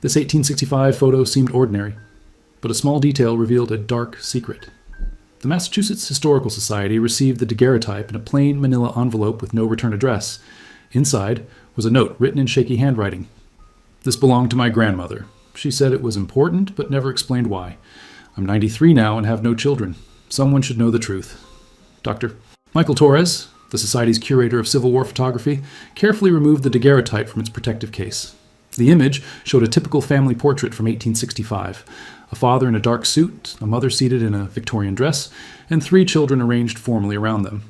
This 1865 photo seemed ordinary, but a small detail revealed a dark secret. The Massachusetts Historical Society received the daguerreotype in a plain manila envelope with no return address. Inside was a note written in shaky handwriting. "This belonged to my grandmother. She said it was important, but never explained why. I'm 93 now and have no children. Someone should know the truth. Dr." Michael Torres, the Society's curator of Civil War photography, carefully removed the daguerreotype from its protective case. The image showed a typical family portrait from 1865. A father in a dark suit, a mother seated in a Victorian dress, and 3 children arranged formally around them.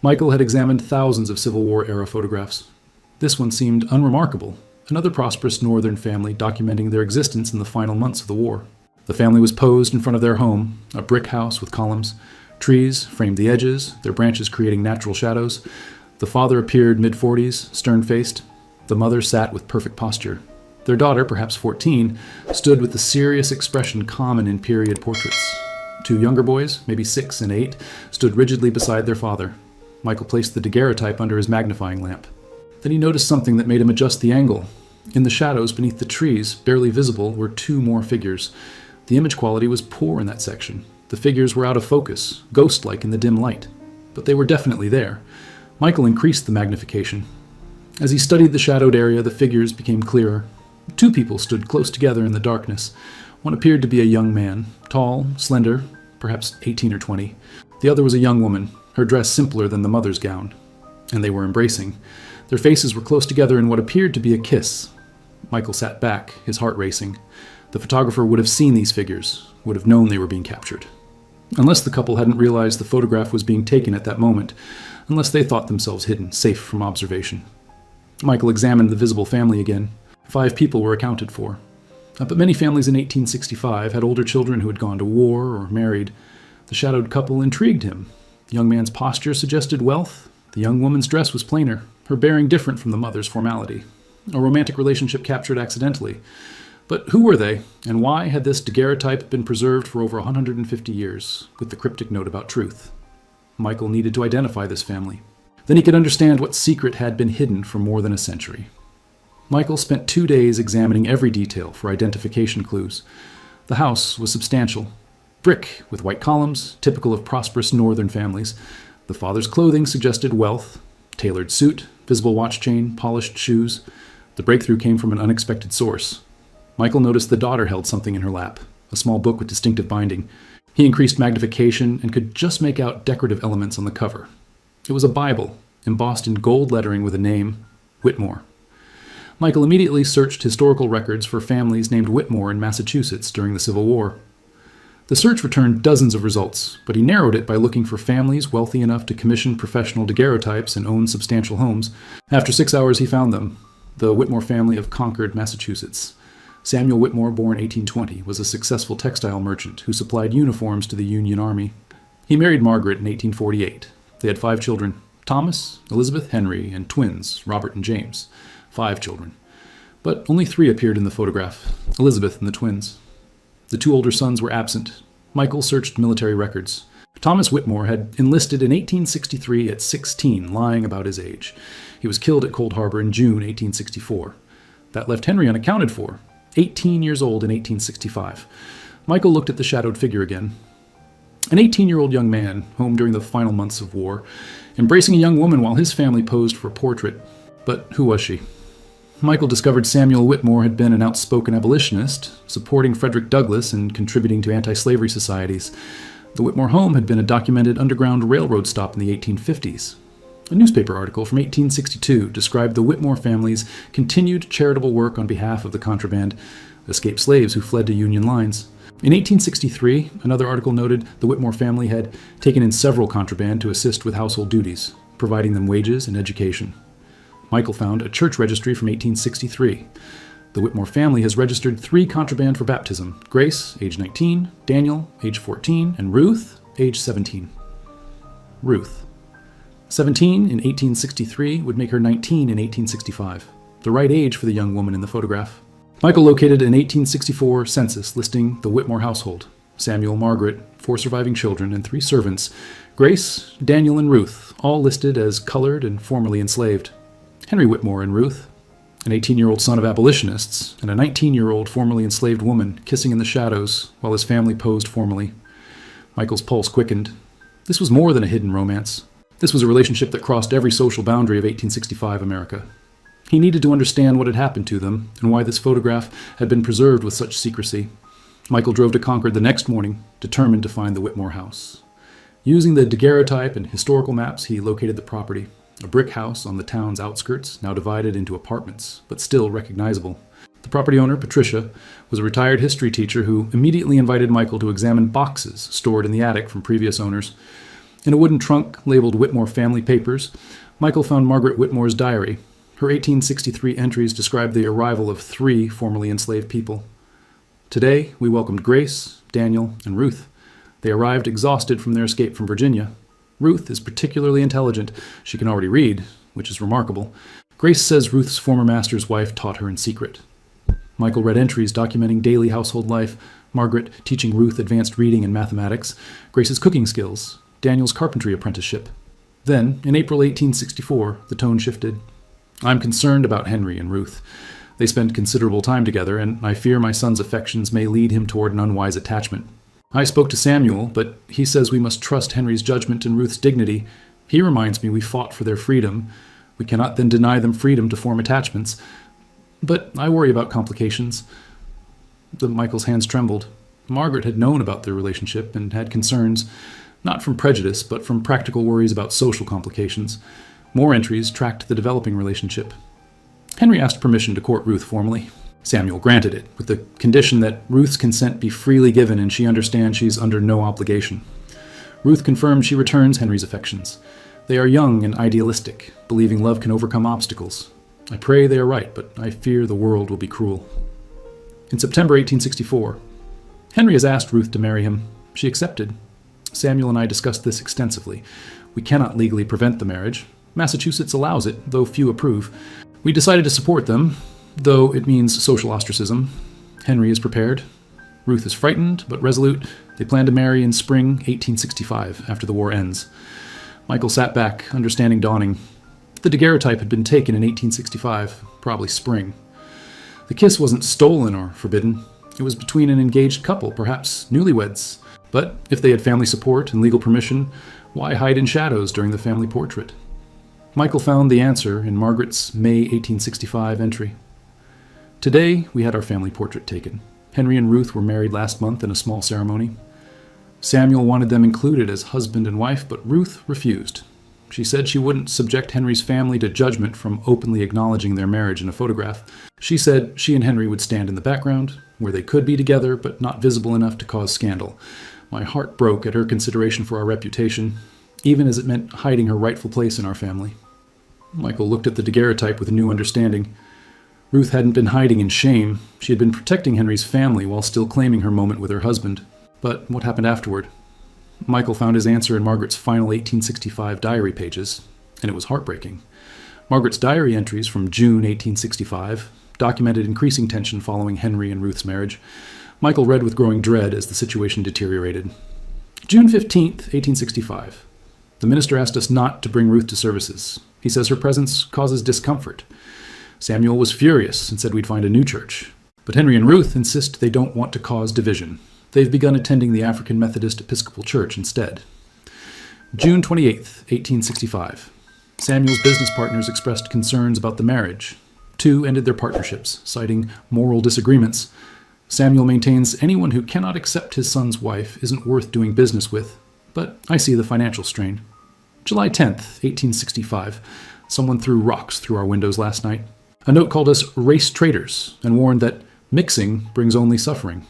Michael had examined thousands of Civil War-era photographs. This one seemed unremarkable, another prosperous northern family documenting their existence in the final months of the war. The family was posed in front of their home, a brick house with columns. Trees framed the edges, their branches creating natural shadows. The father appeared mid-40s, stern-faced. The mother sat with perfect posture. Their daughter, perhaps 14, stood with the serious expression common in period portraits. 2 younger boys, maybe 6 and 8, stood rigidly beside their father. Michael placed the daguerreotype under his magnifying lamp. Then he noticed something that made him adjust the angle. In the shadows beneath the trees, barely visible, were 2 more figures. The image quality was poor in that section. The figures were out of focus, ghost-like in the dim light. But they were definitely there. Michael increased the magnification. As he studied the shadowed area, the figures became clearer. 2 people stood close together in the darkness. One appeared to be a young man, tall, slender, perhaps 18 or 20. The other was a young woman, her dress simpler than the mother's gown. And they were embracing. Their faces were close together in what appeared to be a kiss. Michael sat back, his heart racing. The photographer would have seen these figures, would have known they were being captured. Unless the couple hadn't realized the photograph was being taken at that moment, unless they thought themselves hidden, safe from observation. Michael examined the visible family again. 5 people were accounted for. But many families in 1865 had older children who had gone to war or married. The shadowed couple intrigued him. The young man's posture suggested wealth. The young woman's dress was plainer, her bearing different from the mother's formality. A romantic relationship captured accidentally. But who were they, and why had this daguerreotype been preserved for over 150 years, with the cryptic note about truth? Michael needed to identify this family. Then he could understand what secret had been hidden for more than a century. Michael spent 2 days examining every detail for identification clues. The house was substantial. Brick with white columns, typical of prosperous northern families. The father's clothing suggested wealth. Tailored suit, visible watch chain, polished shoes. The breakthrough came from an unexpected source. Michael noticed the daughter held something in her lap, a small book with distinctive binding. He increased magnification and could just make out decorative elements on the cover. It was a Bible, embossed in gold lettering with a name, Whitmore. Michael immediately searched historical records for families named Whitmore in Massachusetts during the Civil War. The search returned dozens of results, but he narrowed it by looking for families wealthy enough to commission professional daguerreotypes and own substantial homes. After 6 hours, he found them, the Whitmore family of Concord, Massachusetts. Samuel Whitmore, born 1820, was a successful textile merchant who supplied uniforms to the Union Army. He married Margaret in 1848. They had 5 children, Thomas, Elizabeth, Henry, and twins, Robert and James. 5 children. But only 3 appeared in the photograph, Elizabeth and the twins. The 2 older sons were absent. Michael searched military records. Thomas Whitmore had enlisted in 1863 at 16, lying about his age. He was killed at Cold Harbor in June 1864. That left Henry unaccounted for, 18 years old in 1865. Michael looked at the shadowed figure again. An 18-year-old young man, home during the final months of war, embracing a young woman while his family posed for a portrait. But who was she? Michael discovered Samuel Whitmore had been an outspoken abolitionist, supporting Frederick Douglass and contributing to anti-slavery societies. The Whitmore home had been a documented underground railroad stop in the 1850s. A newspaper article from 1862 described the Whitmore family's continued charitable work on behalf of the contraband, escaped slaves who fled to Union lines. In 1863, another article noted the Whitmore family had taken in several contraband to assist with household duties, providing them wages and education. Michael found a church registry from 1863. The Whitmore family has registered 3 contraband for baptism: Grace, age 19, Daniel, age 14, and Ruth, age 17. Ruth. 17 in 1863 would make her 19 in 1865, the right age for the young woman in the photograph. Michael located an 1864 census listing the Whitmore household: Samuel, Margaret, 4 surviving children, and 3 servants, Grace, Daniel, and Ruth, all listed as colored and formerly enslaved. Henry Whitmore and Ruth. An 18-year-old son of abolitionists and a 19-year-old formerly enslaved woman kissing in the shadows while his family posed formally. Michael's pulse quickened. This was more than a hidden romance. This was a relationship that crossed every social boundary of 1865 America. He needed to understand what had happened to them and why this photograph had been preserved with such secrecy. Michael drove to Concord the next morning, determined to find the Whitmore house. Using the daguerreotype and historical maps, he located the property, a brick house on the town's outskirts, now divided into apartments, but still recognizable. The property owner, Patricia, was a retired history teacher who immediately invited Michael to examine boxes stored in the attic from previous owners. In a wooden trunk labeled Whitmore Family Papers, Michael found Margaret Whitmore's diary. Her 1863 entries described the arrival of 3 formerly enslaved people. Today, we welcomed Grace, Daniel, and Ruth. They arrived exhausted from their escape from Virginia. Ruth is particularly intelligent. She can already read, which is remarkable. Grace says Ruth's former master's wife taught her in secret. Michael read entries documenting daily household life, Margaret teaching Ruth advanced reading and mathematics, Grace's cooking skills, Daniel's carpentry apprenticeship. Then, in April 1864, the tone shifted. I'm concerned about Henry and Ruth. They spend considerable time together, and I fear my son's affections may lead him toward an unwise attachment. I spoke to Samuel, but he says we must trust Henry's judgment and Ruth's dignity. He reminds me we fought for their freedom. We cannot then deny them freedom to form attachments. But I worry about complications. Michael's hands trembled. Margaret had known about their relationship and had concerns, not from prejudice, but from practical worries about social complications. More entries tracked the developing relationship. Henry asked permission to court Ruth formally. Samuel granted it, with the condition that Ruth's consent be freely given and she understands she's under no obligation. Ruth confirmed she returns Henry's affections. They are young and idealistic, believing love can overcome obstacles. I pray they are right, but I fear the world will be cruel. In September 1864, Henry has asked Ruth to marry him. She accepted. Samuel and I discussed this extensively. We cannot legally prevent the marriage. Massachusetts allows it, though few approve. We decided to support them, though it means social ostracism. Henry is prepared. Ruth is frightened, but resolute. They plan to marry in spring 1865, after the war ends. Michael sat back, understanding dawning. The daguerreotype had been taken in 1865, probably spring. The kiss wasn't stolen or forbidden. It was between an engaged couple, perhaps newlyweds. But if they had family support and legal permission, why hide in shadows during the family portrait? Michael found the answer in Margaret's May 1865 entry. Today, we had our family portrait taken. Henry and Ruth were married last month in a small ceremony. Samuel wanted them included as husband and wife, but Ruth refused. She said she wouldn't subject Henry's family to judgment from openly acknowledging their marriage in a photograph. She said she and Henry would stand in the background, where they could be together, but not visible enough to cause scandal. My heart broke at her consideration for our reputation, even as it meant hiding her rightful place in our family. Michael looked at the daguerreotype with a new understanding. Ruth hadn't been hiding in shame. She had been protecting Henry's family while still claiming her moment with her husband. But what happened afterward? Michael found his answer in Margaret's final 1865 diary pages, and it was heartbreaking. Margaret's diary entries from June 1865 documented increasing tension following Henry and Ruth's marriage. Michael read with growing dread as the situation deteriorated. June 15th, 1865. The minister asked us not to bring Ruth to services. He says her presence causes discomfort. Samuel was furious and said we'd find a new church. But Henry and Ruth insist they don't want to cause division. They've begun attending the African Methodist Episcopal Church instead. June 28th, 1865. Samuel's business partners expressed concerns about the marriage. 2 ended their partnerships, citing moral disagreements. Samuel maintains anyone who cannot accept his son's wife isn't worth doing business with, but I see the financial strain. July 10th, 1865. Someone threw rocks through our windows last night. A note called us race traitors and warned that mixing brings only suffering.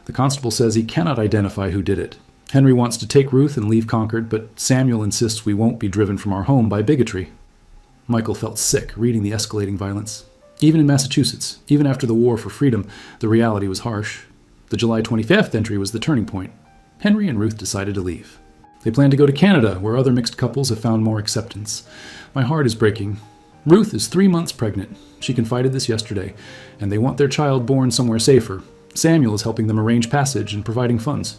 The constable says he cannot identify who did it. Henry wants to take Ruth and leave Concord, but Samuel insists we won't be driven from our home by bigotry. Michael felt sick reading the escalating violence. Even in Massachusetts, even after the war for freedom, the reality was harsh. The July 25th entry was the turning point. Henry and Ruth decided to leave. They plan to go to Canada, where other mixed couples have found more acceptance. My heart is breaking. Ruth is 3 months pregnant. She confided this yesterday, and they want their child born somewhere safer. Samuel is helping them arrange passage and providing funds.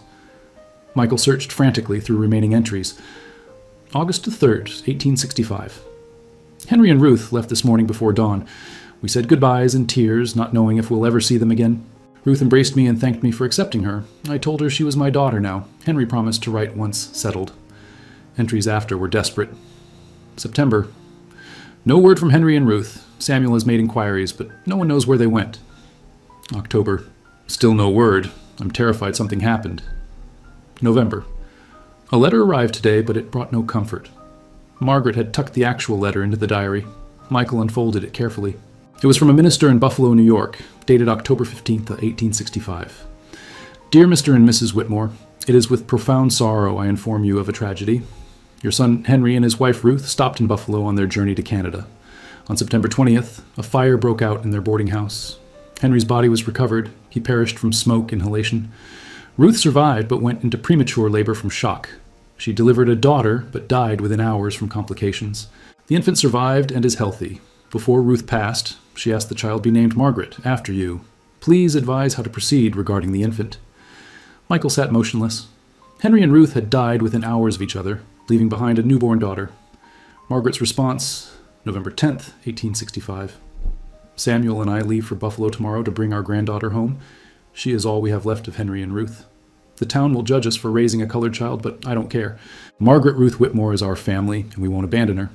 Michael searched frantically through remaining entries. August 3rd, 1865. Henry and Ruth left this morning before dawn. We said goodbyes in tears, not knowing if we'll ever see them again. Ruth embraced me and thanked me for accepting her. I told her she was my daughter now. Henry promised to write once settled. Entries after were desperate. September. No word from Henry and Ruth. Samuel has made inquiries, but no one knows where they went. October. Still no word. I'm terrified something happened. November. A letter arrived today, but it brought no comfort. Margaret had tucked the actual letter into the diary. Michael unfolded it carefully. It was from a minister in Buffalo, New York, dated October 15th, 1865. Dear Mr. and Mrs. Whitmore, it is with profound sorrow I inform you of a tragedy. Your son Henry and his wife Ruth stopped in Buffalo on their journey to Canada. On September 20th, a fire broke out in their boarding house. Henry's body was recovered. He perished from smoke inhalation. Ruth survived but went into premature labor from shock. She delivered a daughter but died within hours from complications. The infant survived and is healthy. Before Ruth passed, she asked the child be named Margaret, after you. Please advise how to proceed regarding the infant. Michael sat motionless. Henry and Ruth had died within hours of each other, leaving behind a newborn daughter. Margaret's response, November 10th, 1865. Samuel and I leave for Buffalo tomorrow to bring our granddaughter home. She is all we have left of Henry and Ruth. The town will judge us for raising a colored child, but I don't care. Margaret Ruth Whitmore is our family, and we won't abandon her.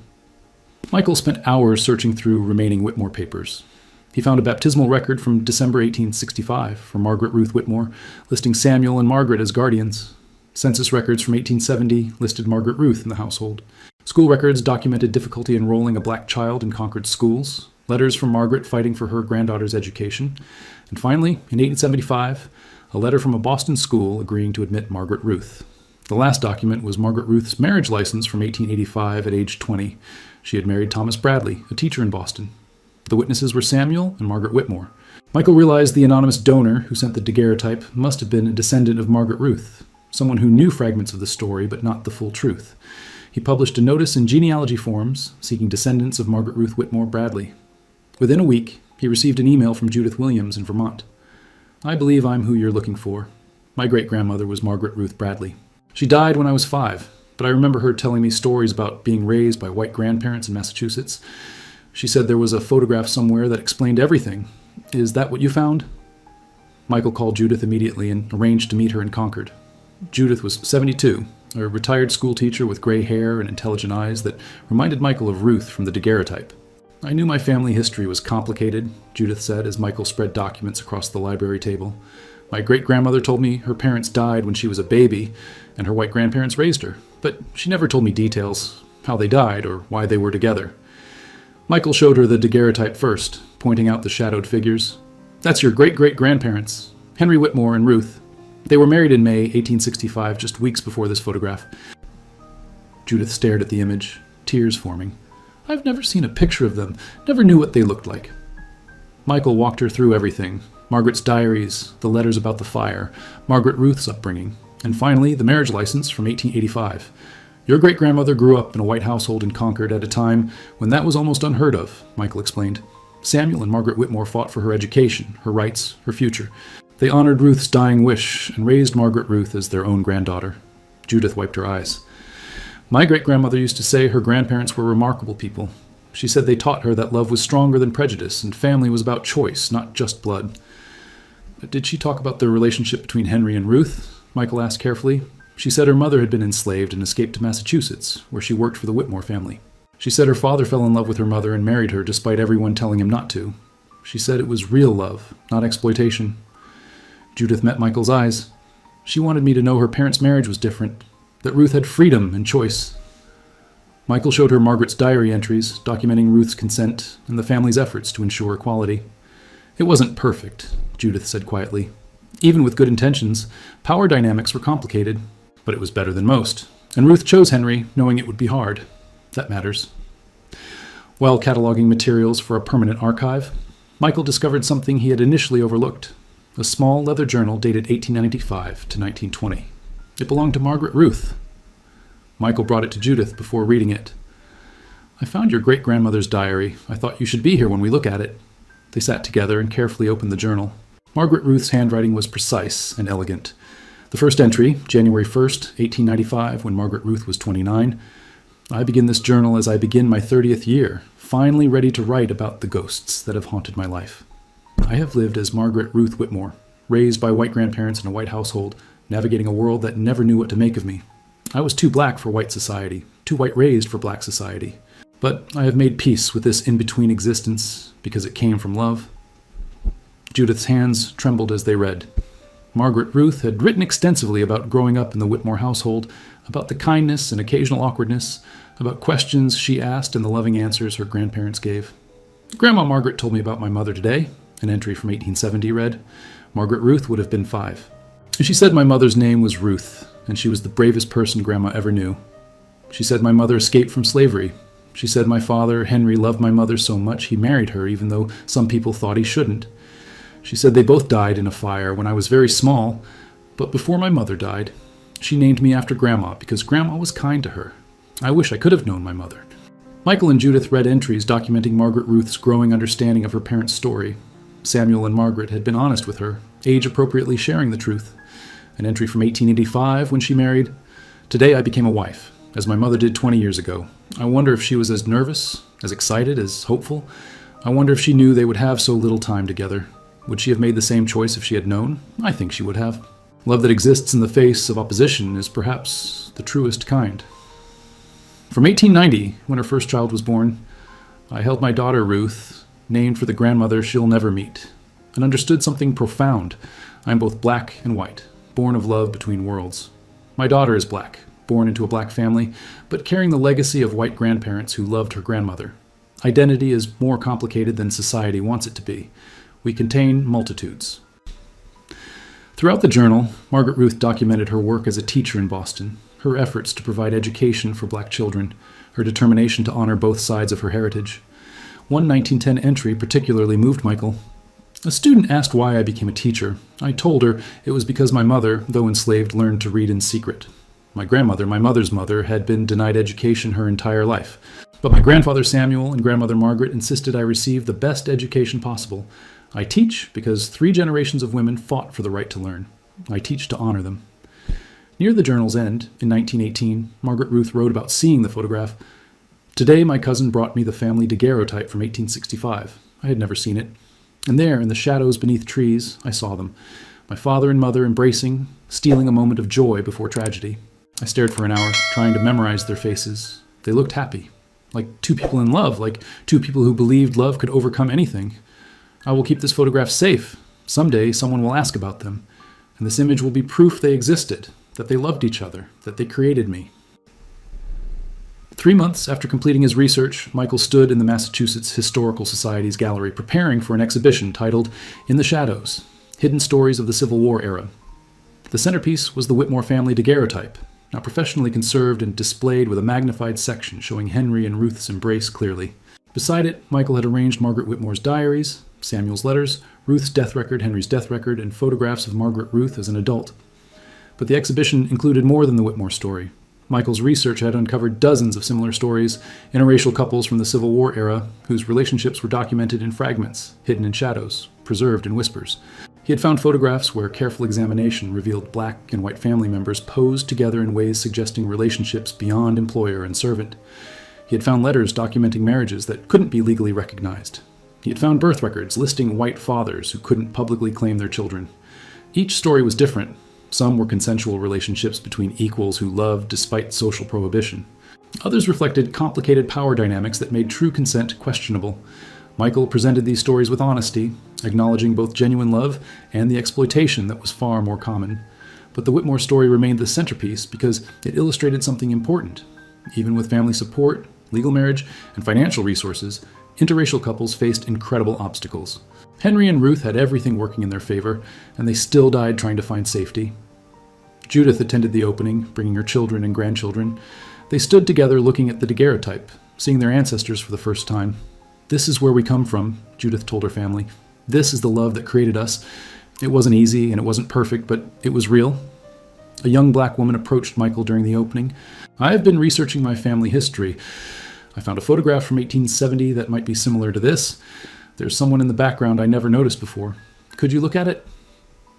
Michael spent hours searching through remaining Whitmore papers. He found a baptismal record from December 1865 for Margaret Ruth Whitmore, listing Samuel and Margaret as guardians. Census records from 1870 listed Margaret Ruth in the household. School records documented difficulty enrolling a black child in Concord schools, letters from Margaret fighting for her granddaughter's education, and finally, in 1875, a letter from a Boston school agreeing to admit Margaret Ruth. The last document was Margaret Ruth's marriage license from 1885 at age 20. She had married Thomas Bradley, a teacher in Boston. The witnesses were Samuel and Margaret Whitmore. Michael realized the anonymous donor who sent the daguerreotype must have been a descendant of Margaret Ruth, someone who knew fragments of the story but not the full truth. He published a notice in genealogy forms seeking descendants of Margaret Ruth Whitmore Bradley. Within a week, he received an email from Judith Williams in Vermont. I believe I'm who you're looking for. My great-grandmother was Margaret Ruth Bradley. She died when I was 5, but I remember her telling me stories about being raised by white grandparents in Massachusetts. She said there was a photograph somewhere that explained everything. Is that what you found? Michael called Judith immediately and arranged to meet her in Concord. Judith was 72, a retired schoolteacher with gray hair and intelligent eyes that reminded Michael of Ruth from the daguerreotype. I knew my family history was complicated, Judith said as Michael spread documents across the library table. My great-grandmother told me her parents died when she was a baby, and her white grandparents raised her, but she never told me details, how they died or why they were together. Michael showed her the daguerreotype first, pointing out the shadowed figures. That's your great-great-grandparents, Henry Whitmore and Ruth. They were married in May 1865, just weeks before this photograph. Judith stared at the image, tears forming. I've never seen a picture of them, never knew what they looked like. Michael walked her through everything. Margaret's diaries, the letters about the fire, Margaret Ruth's upbringing, and finally the marriage license from 1885. Your great-grandmother grew up in a white household in Concord at a time when that was almost unheard of, Michael explained. Samuel and Margaret Whitmore fought for her education, her rights, her future. They honored Ruth's dying wish and raised Margaret Ruth as their own granddaughter. Judith wiped her eyes. My great-grandmother used to say her grandparents were remarkable people. She said they taught her that love was stronger than prejudice and family was about choice, not just blood. But did she talk about the relationship between Henry and Ruth? Michael asked carefully. She said her mother had been enslaved and escaped to Massachusetts, where she worked for the Whitmore family. She said her father fell in love with her mother and married her despite everyone telling him not to. She said it was real love, not exploitation. Judith met Michael's eyes. She wanted me to know her parents' marriage was different, that Ruth had freedom and choice. Michael showed her Margaret's diary entries, documenting Ruth's consent and the family's efforts to ensure equality. It wasn't perfect, Judith said quietly. Even with good intentions, power dynamics were complicated, but it was better than most. And Ruth chose Henry, knowing it would be hard. That matters. While cataloging materials for a permanent archive, Michael discovered something he had initially overlooked. A small leather journal dated 1895 to 1920. It belonged to Margaret Ruth. Michael brought it to Judith before reading it. I found your great-grandmother's diary. I thought you should be here when we look at it. They sat together and carefully opened the journal. Margaret Ruth's handwriting was precise and elegant. The first entry, January 1st, 1895, when Margaret Ruth was 29. I begin this journal as I begin my 30th year, finally ready to write about the ghosts that have haunted my life. I have lived as Margaret Ruth Whitmore, raised by white grandparents in a white household, navigating a world that never knew what to make of me. I was too black for white society, too white raised for black society. But I have made peace with this in-between existence because it came from love. Judith's hands trembled as they read. Margaret Ruth had written extensively about growing up in the Whitmore household, about the kindness and occasional awkwardness, about questions she asked and the loving answers her grandparents gave. Grandma Margaret told me about my mother today, an entry from 1870 read. Margaret Ruth would have been 5. She said my mother's name was Ruth, and she was the bravest person Grandma ever knew. She said my mother escaped from slavery. She said my father, Henry, loved my mother so much he married her, even though some people thought he shouldn't. She said they both died in a fire when I was very small, but before my mother died, she named me after Grandma because Grandma was kind to her. I wish I could have known my mother. Michael and Judith read entries documenting Margaret Ruth's growing understanding of her parents' story. Samuel and Margaret had been honest with her, age-appropriately sharing the truth. An entry from 1885 when she married. Today I became a wife, as my mother did 20 years ago. I wonder if she was as nervous, as excited, as hopeful. I wonder if she knew they would have so little time together. Would she have made the same choice if she had known? I think she would have. Love that exists in the face of opposition is perhaps the truest kind. From 1890, when her first child was born, I held my daughter Ruth, named for the grandmother she'll never meet, and understood something profound. I am both black and white, born of love between worlds. My daughter is black, born into a black family, but carrying the legacy of white grandparents who loved her grandmother. Identity is more complicated than society wants it to be. We contain multitudes. Throughout the journal, Margaret Ruth documented her work as a teacher in Boston, her efforts to provide education for black children, her determination to honor both sides of her heritage. One 1910 entry particularly moved Michael. A student asked why I became a teacher. I told her it was because my mother, though enslaved, learned to read in secret. My grandmother, my mother's mother, had been denied education her entire life. But my grandfather Samuel and grandmother Margaret insisted I receive the best education possible. I teach because 3 generations of women fought for the right to learn. I teach to honor them. Near the journal's end, in 1918, Margaret Ruth wrote about seeing the photograph. Today, my cousin brought me the family daguerreotype from 1865. I had never seen it. And there, in the shadows beneath trees, I saw them. My father and mother embracing, stealing a moment of joy before tragedy. I stared for an hour, trying to memorize their faces. They looked happy. Like 2 people in love, like 2 people who believed love could overcome anything. I will keep this photograph safe. Someday, someone will ask about them. And this image will be proof they existed, that they loved each other, that they created me. 3 months after completing his research, Michael stood in the Massachusetts Historical Society's gallery preparing for an exhibition titled In the Shadows, Hidden Stories of the Civil War Era. The centerpiece was the Whitmore family daguerreotype, now professionally conserved and displayed with a magnified section showing Henry and Ruth's embrace clearly. Beside it, Michael had arranged Margaret Whitmore's diaries, Samuel's letters, Ruth's death record, Henry's death record, and photographs of Margaret Ruth as an adult. But the exhibition included more than the Whitmore story. Michael's research had uncovered dozens of similar stories, interracial couples from the Civil War era whose relationships were documented in fragments, hidden in shadows, preserved in whispers. He had found photographs where careful examination revealed black and white family members posed together in ways suggesting relationships beyond employer and servant. He had found letters documenting marriages that couldn't be legally recognized. He had found birth records listing white fathers who couldn't publicly claim their children. Each story was different. Some were consensual relationships between equals who loved despite social prohibition. Others reflected complicated power dynamics that made true consent questionable. Michael presented these stories with honesty, acknowledging both genuine love and the exploitation that was far more common. But the Whitmore story remained the centerpiece because it illustrated something important. Even with family support, legal marriage, and financial resources, interracial couples faced incredible obstacles. Henry and Ruth had everything working in their favor, and they still died trying to find safety. Judith attended the opening, bringing her children and grandchildren. They stood together looking at the daguerreotype, seeing their ancestors for the first time. "This is where we come from," Judith told her family. "This is the love that created us. It wasn't easy and it wasn't perfect, but it was real." A young black woman approached Michael during the opening. "I have been researching my family history. I found a photograph from 1870 that might be similar to this. There's someone in the background I never noticed before. Could you look at it?"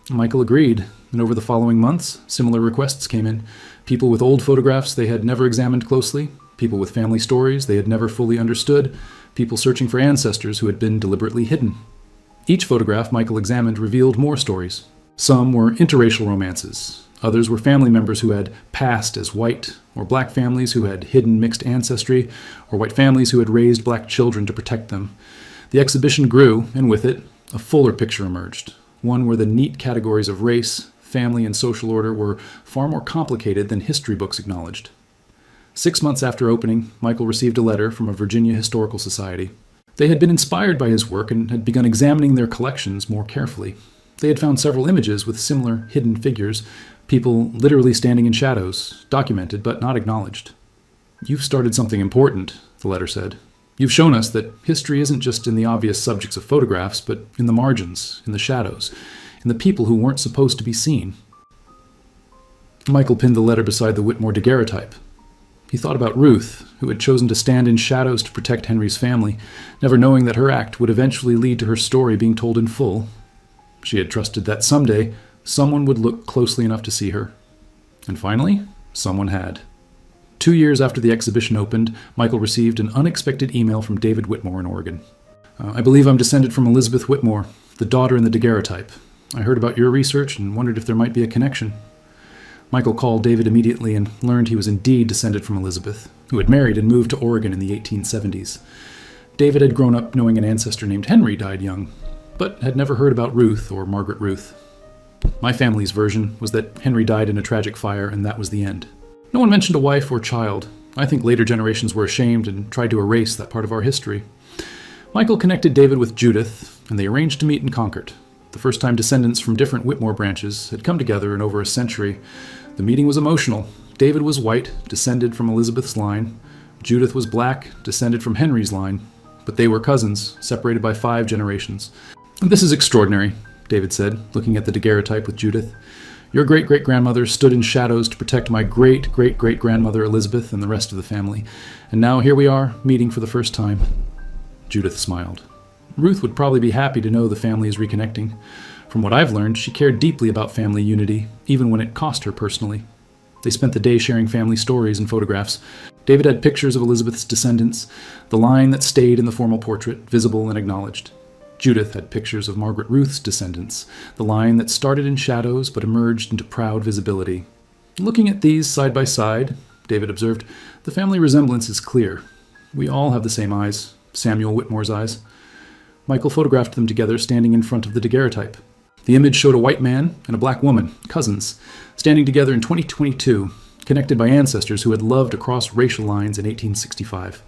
Michael agreed, and over the following months, similar requests came in. People with old photographs they had never examined closely, People with family stories they had never fully understood, people searching for ancestors who had been deliberately hidden. Each photograph Michael examined revealed more stories. Some were interracial romances. Others were family members who had passed as white, or black families who had hidden mixed ancestry, or white families who had raised black children to protect them. The exhibition grew, and with it, a fuller picture emerged, one where the neat categories of race, family, and social order were far more complicated than history books acknowledged. 6 months after opening, Michael received a letter from a Virginia Historical Society. They had been inspired by his work and had begun examining their collections more carefully. They had found several images with similar hidden figures, people literally standing in shadows, documented but not acknowledged. "You've started something important," the letter said. "You've shown us that history isn't just in the obvious subjects of photographs, but in the margins, in the shadows, in the people who weren't supposed to be seen." Michael pinned the letter beside the Whitmore daguerreotype. He thought about Ruth, who had chosen to stand in shadows to protect Henry's family, never knowing that her act would eventually lead to her story being told in full. She had trusted that someday someone would look closely enough to see her. And finally, someone had. 2 years after the exhibition opened, Michael received an unexpected email from David Whitmore in Oregon. "I believe I'm descended from Elizabeth Whitmore, the daughter in the daguerreotype. I heard about your research and wondered if there might be a connection." Michael called David immediately and learned he was indeed descended from Elizabeth, who had married and moved to Oregon in the 1870s. David had grown up knowing an ancestor named Henry died young, but had never heard about Ruth or Margaret Ruth. "My family's version was that Henry died in a tragic fire and that was the end. No one mentioned a wife or child. I think later generations were ashamed and tried to erase that part of our history." Michael connected David with Judith, and they arranged to meet in Concord. The first time descendants from different Whitmore branches had come together in over a century. The meeting was emotional. David was white, descended from Elizabeth's line. Judith was black, descended from Henry's line. But they were cousins, separated by 5 generations. "This is extraordinary," David said, looking at the daguerreotype with Judith. "Your great-great-grandmother stood in shadows to protect my great-great-great-grandmother Elizabeth and the rest of the family. And now here we are, meeting for the first time." Judith smiled. "Ruth would probably be happy to know the family is reconnecting. From what I've learned, she cared deeply about family unity, even when it cost her personally." They spent the day sharing family stories and photographs. David had pictures of Elizabeth's descendants, the line that stayed in the formal portrait, visible and acknowledged. Judith had pictures of Margaret Ruth's descendants, the line that started in shadows but emerged into proud visibility. "Looking at these side by side," David observed, "the family resemblance is clear. We all have the same eyes, Samuel Whitmore's eyes." Michael photographed them together standing in front of the daguerreotype. The image showed a white man and a black woman, cousins, standing together in 2022, connected by ancestors who had loved across racial lines in 1865.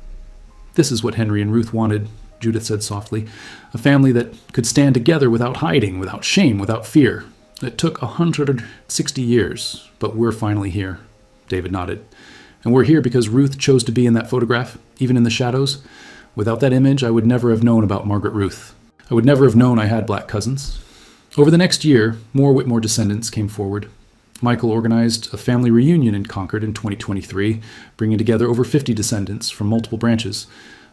"This is what Henry and Ruth wanted," Judith said softly. "A family that could stand together without hiding, without shame, without fear. It took 160 years, but we're finally here." David nodded. "And we're here because Ruth chose to be in that photograph, even in the shadows. Without that image, I would never have known about Margaret Ruth. I would never have known I had black cousins." Over the next year, more Whitmore descendants came forward. Michael organized a family reunion in Concord in 2023, bringing together over 50 descendants from multiple branches.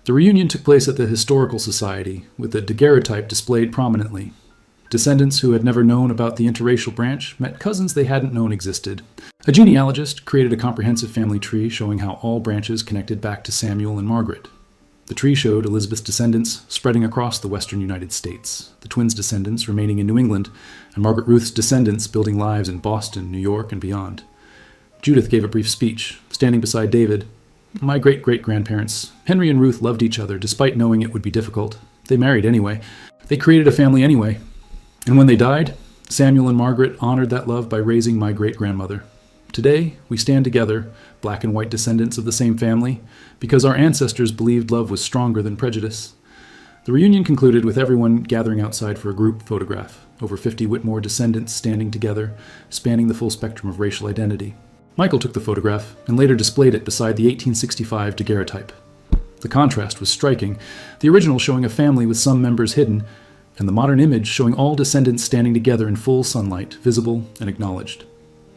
The reunion took place at the Historical Society, with the daguerreotype displayed prominently. Descendants who had never known about the interracial branch met cousins they hadn't known existed. A genealogist created a comprehensive family tree showing how all branches connected back to Samuel and Margaret. The tree showed Elizabeth's descendants spreading across the western United States, the twins' descendants remaining in New England, and Margaret Ruth's descendants building lives in Boston, New York, and beyond. Judith gave a brief speech, standing beside David. "My great-great-grandparents, Henry and Ruth, loved each other despite knowing it would be difficult. They married anyway. They created a family anyway. And when they died, Samuel and Margaret honored that love by raising my great-grandmother. Today, we stand together, black and white descendants of the same family, because our ancestors believed love was stronger than prejudice." The reunion concluded with everyone gathering outside for a group photograph, over 50 Whitmore descendants standing together, spanning the full spectrum of racial identity. Michael took the photograph and later displayed it beside the 1865 daguerreotype. The contrast was striking, the original showing a family with some members hidden, and the modern image showing all descendants standing together in full sunlight, visible and acknowledged.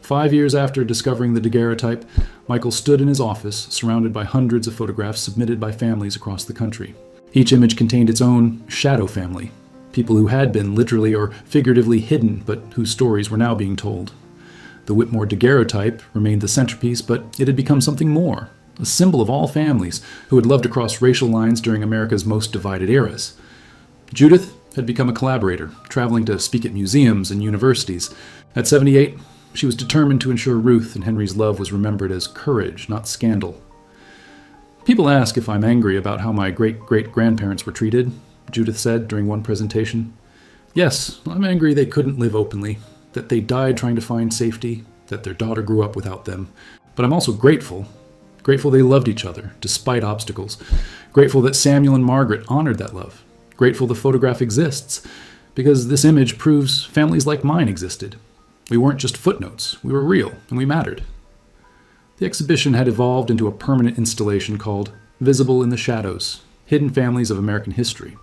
5 years after discovering the daguerreotype, Michael stood in his office, surrounded by hundreds of photographs submitted by families across the country. Each image contained its own shadow family, people who had been literally or figuratively hidden, but whose stories were now being told. The Whitmore daguerreotype remained the centerpiece, but it had become something more, a symbol of all families who had loved across racial lines during America's most divided eras. Judith had become a collaborator, traveling to speak at museums and universities. At 78, she was determined to ensure Ruth and Henry's love was remembered as courage, not scandal. People ask if I'm angry about how my great-great-grandparents were treated, Judith said during one presentation. Yes, I'm angry they couldn't live openly, that they died trying to find safety, that their daughter grew up without them. But I'm also grateful they loved each other, despite obstacles. Grateful that Samuel and Margaret honored that love. Grateful the photograph exists, because this image proves families like mine existed. We weren't just footnotes, we were real, and we mattered. The exhibition had evolved into a permanent installation called Visible in the Shadows, Hidden Families of American History.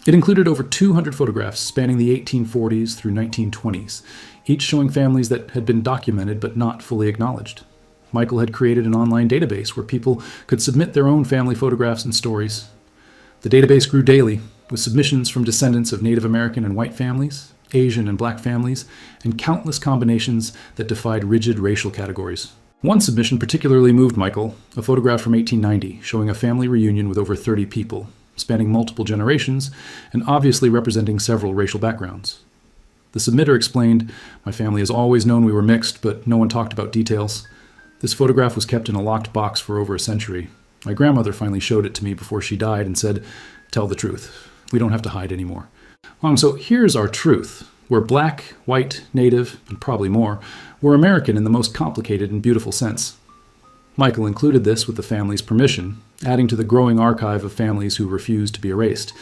It included over 200 photographs spanning the 1840s through 1920s, each showing families that had been documented but not fully acknowledged. Michael had created an online database where people could submit their own family photographs and stories. The database grew daily, with submissions from descendants of Native American and white families, Asian and black families, and countless combinations that defied rigid racial categories. One submission particularly moved Michael, a photograph from 1890 showing a family reunion with over 30 people, spanning multiple generations and obviously representing several racial backgrounds. The submitter explained, "My family has always known we were mixed, but no one talked about details. This photograph was kept in a locked box for over a century. My grandmother finally showed it to me before she died and said, 'Tell the truth. We don't have to hide anymore.'" So here's our truth. We're black, white, native, and probably more. We're American in the most complicated and beautiful sense. Michael included this with the family's permission, adding to the growing archive of families who refused to be erased.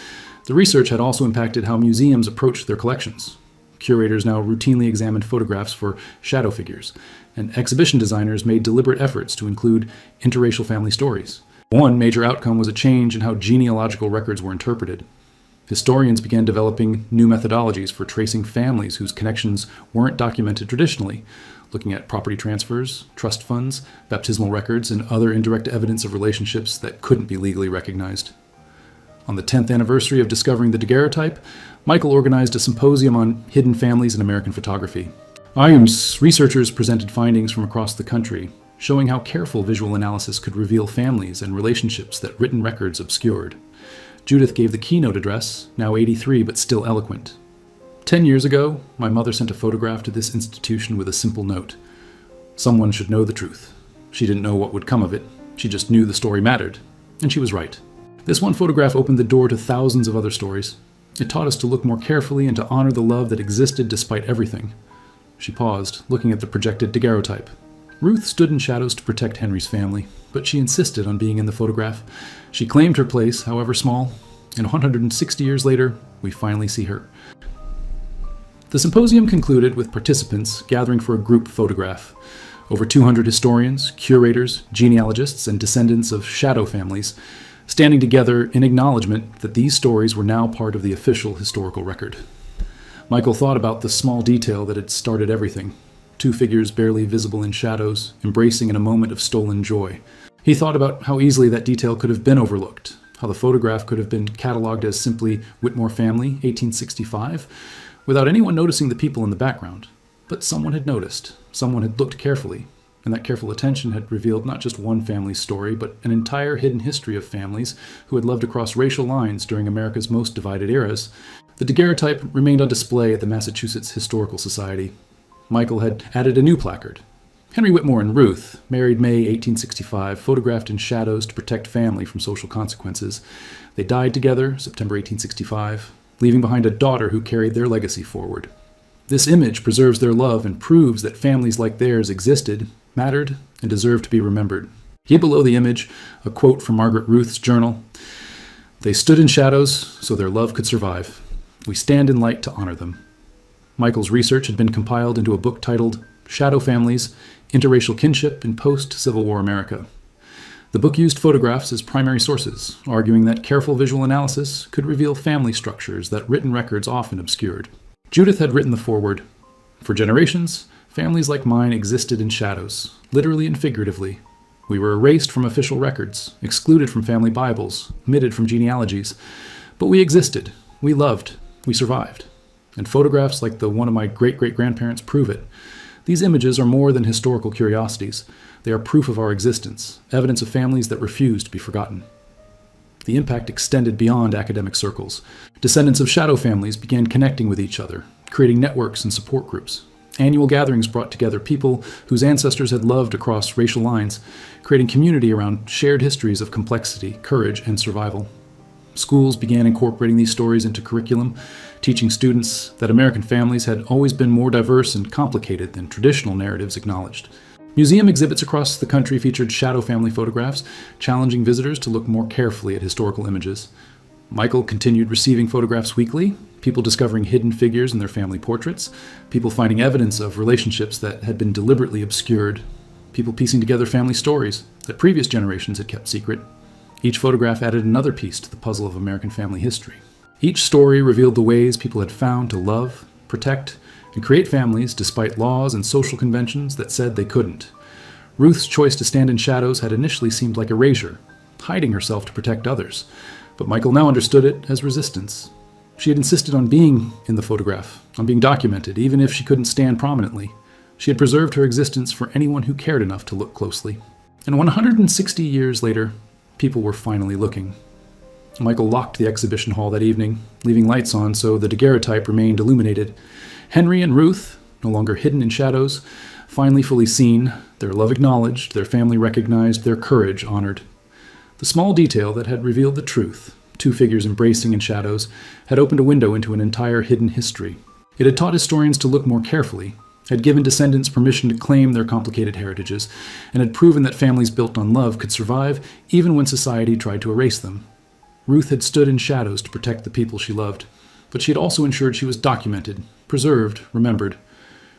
The research had also impacted how museums approached their collections. Curators now routinely examined photographs for shadow figures, and exhibition designers made deliberate efforts to include interracial family stories. One major outcome was a change in how genealogical records were interpreted. Historians began developing new methodologies for tracing families whose connections weren't documented traditionally, looking at property transfers, trust funds, baptismal records, and other indirect evidence of relationships that couldn't be legally recognized. On the 10th anniversary of discovering the daguerreotype, Michael organized a symposium on hidden families in American photography. IUM's researchers presented findings from across the country, showing how careful visual analysis could reveal families and relationships that written records obscured. Judith gave the keynote address, now 83 but still eloquent. 10 years ago, my mother sent a photograph to this institution with a simple note. Someone should know the truth. She didn't know what would come of it. She just knew the story mattered. And she was right. This one photograph opened the door to thousands of other stories. It taught us to look more carefully and to honor the love that existed despite everything. She paused, looking at the projected daguerreotype. Ruth stood in shadows to protect Henry's family, but she insisted on being in the photograph. She claimed her place, however small, and 160 years later, we finally see her. The symposium concluded with participants gathering for a group photograph. Over 200 historians, curators, genealogists, and descendants of shadow families standing together in acknowledgement that these stories were now part of the official historical record. Michael thought about the small detail that had started everything. Two figures barely visible in shadows, embracing in a moment of stolen joy. He thought about how easily that detail could have been overlooked, how the photograph could have been cataloged as simply Whitmore Family, 1865, without anyone noticing the people in the background. But someone had noticed, someone had looked carefully, and that careful attention had revealed not just one family's story, but an entire hidden history of families who had loved across racial lines during America's most divided eras. The daguerreotype remained on display at the Massachusetts Historical Society. Michael had added a new placard. Henry Whitmore and Ruth, married May 1865, photographed in shadows to protect family from social consequences. They died together, September 1865, leaving behind a daughter who carried their legacy forward. This image preserves their love and proves that families like theirs existed, mattered, and deserved to be remembered. Here below the image, a quote from Margaret Ruth's journal. "They stood in shadows so their love could survive. We stand in light to honor them." Michael's research had been compiled into a book titled Shadow Families, Interracial Kinship in Post-Civil War America. The book used photographs as primary sources, arguing that careful visual analysis could reveal family structures that written records often obscured. Judith had written the foreword. "For generations, families like mine existed in shadows, literally and figuratively. We were erased from official records, excluded from family Bibles, omitted from genealogies. But we existed, we loved, we survived. And photographs like the one of my great-great-grandparents prove it. These images are more than historical curiosities. They are proof of our existence, evidence of families that refuse to be forgotten. The impact extended beyond academic circles. Descendants of shadow families began connecting with each other, creating networks and support groups. Annual gatherings brought together people whose ancestors had loved across racial lines, creating community around shared histories of complexity, courage, and survival. Schools began incorporating these stories into curriculum, teaching students that American families had always been more diverse and complicated than traditional narratives acknowledged. Museum exhibits across the country featured shadow family photographs, challenging visitors to look more carefully at historical images. Michael continued receiving photographs weekly, people discovering hidden figures in their family portraits, people finding evidence of relationships that had been deliberately obscured, people piecing together family stories that previous generations had kept secret. Each photograph added another piece to the puzzle of American family history. Each story revealed the ways people had found to love, protect, and create families despite laws and social conventions that said they couldn't. Ruth's choice to stand in shadows had initially seemed like erasure, hiding herself to protect others, but Michael now understood it as resistance. She had insisted on being in the photograph, on being documented, even if she couldn't stand prominently. She had preserved her existence for anyone who cared enough to look closely. And 160 years later, people were finally looking. Michael locked the exhibition hall that evening, leaving lights on so the daguerreotype remained illuminated. Henry and Ruth, no longer hidden in shadows, finally fully seen, their love acknowledged, their family recognized, their courage honored. The small detail that had revealed the truth, two figures embracing in shadows, had opened a window into an entire hidden history. It had taught historians to look more carefully, had given descendants permission to claim their complicated heritages, and had proven that families built on love could survive even when society tried to erase them. Ruth had stood in shadows to protect the people she loved, but she had also ensured she was documented, preserved, remembered.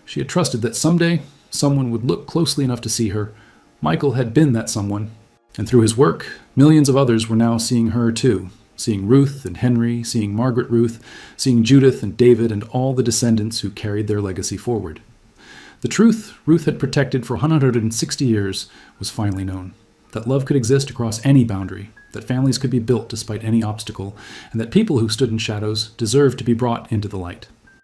She had trusted that someday someone would look closely enough to see her. Michael had been that someone, and through his work, millions of others were now seeing her too, seeing Ruth and Henry, seeing Margaret Ruth, seeing Judith and David and all the descendants who carried their legacy forward. The truth Ruth had protected for 160 years was finally known, that love could exist across any boundary, that families could be built despite any obstacle, and that people who stood in shadows deserved to be brought into the light.